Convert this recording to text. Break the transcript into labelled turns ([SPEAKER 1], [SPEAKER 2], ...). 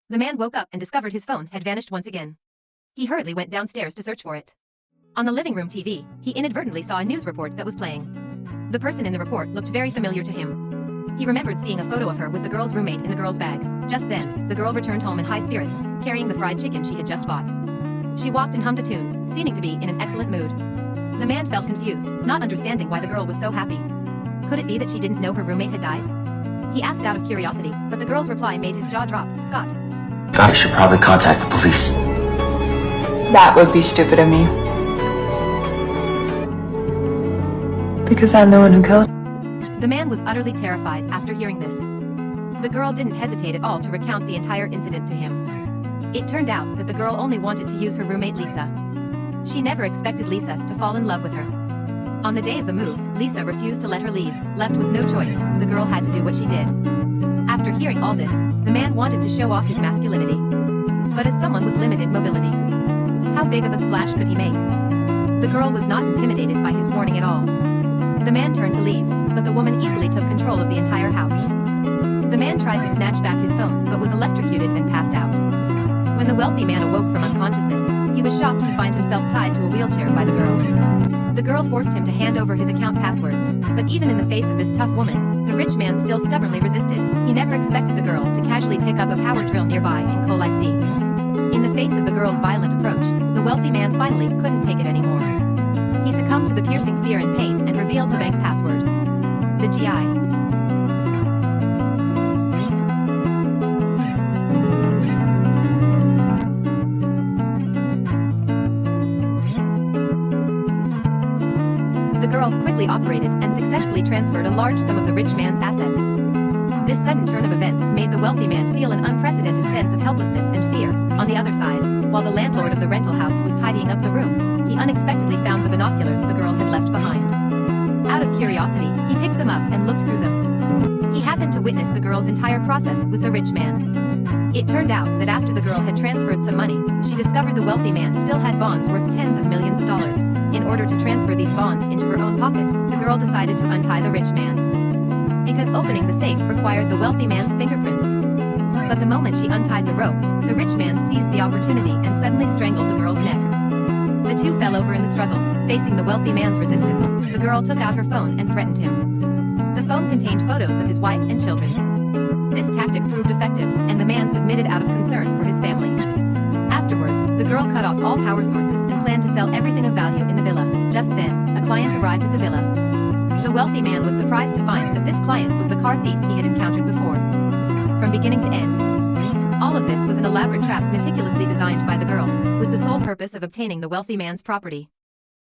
[SPEAKER 1] The man woke up and discovered his phone had vanished once again. He hurriedly went downstairs to search for it. On the living room TV, he inadvertently saw a news report that was playing. The person in the report looked very familiar to him. He remembered seeing a photo of her with the girl's roommate in the girl's bag. Just then, the girl returned home in high spirits, carrying the fried chicken she had just bought. She walked and hummed a tune, seeming to be in an excellent mood. The man felt confused, not understanding why the girl was so happy. Could it be that she didn't know her roommate had died? He asked out of curiosity, but the girl's reply made his jaw drop. Scott.
[SPEAKER 2] I should probably contact the police.
[SPEAKER 3] That would be stupid of me. Because I'm the one who killed.
[SPEAKER 1] The man was utterly terrified after hearing this. The girl didn't hesitate at all to recount the entire incident to him. It turned out that the girl only wanted to use her roommate Lisa. She never expected Lisa to fall in love with her. On the day of the move, Lisa refused to let her leave. Left with no choice, the girl had to do what she did. After hearing all this, the man wanted to show off his masculinity. But as someone with limited mobility, how big of a splash could he make? The girl was not intimidated by his warning at all. The man turned to leave, but the woman easily took control of the entire house. The man tried to snatch back his phone, but was electrocuted and passed out. When the wealthy man awoke from unconsciousness, he was shocked to find himself tied to a wheelchair by the girl. The girl forced him to hand over his account passwords, but even in the face of this tough woman, the rich man still stubbornly resisted. He never expected the girl to casually pick up a power drill nearby in Colici. In the face of the girl's violent approach, the wealthy man finally couldn't take it anymore. He succumbed to the piercing fear and pain and revealed the bank password. The GI. The girl quickly operated and successfully transferred a large sum of the rich man's assets. This sudden turn of events made the wealthy man feel an unprecedented sense of helplessness and fear. On the other side, while the landlord of the rental house was tidying up the room, he unexpectedly found the binoculars the girl had left behind. Out of curiosity, he picked them up and looked through them. He happened to witness the girl's entire process with the rich man. It turned out that after the girl had transferred some money, she discovered the wealthy man still had bonds worth tens of millions of dollars. In order to transfer these bonds into her own pocket, the girl decided to untie the rich man. Because opening the safe required the wealthy man's fingerprints. But the moment she untied the rope, the rich man seized the opportunity and suddenly strangled the girl's neck. The two fell over in the struggle, facing the wealthy man's resistance. The girl took out her phone and threatened him. The phone contained photos of his wife and children. This tactic proved effective, and the man submitted out of concern for his family. Afterwards, the girl cut off all power sources and planned to sell everything of value in the villa. Just then, a client arrived at the villa. The wealthy man was surprised to find that this client was the car thief he had encountered before. From beginning to end, all of this was an elaborate trap meticulously designed by the girl, with the sole purpose of obtaining the wealthy man's property.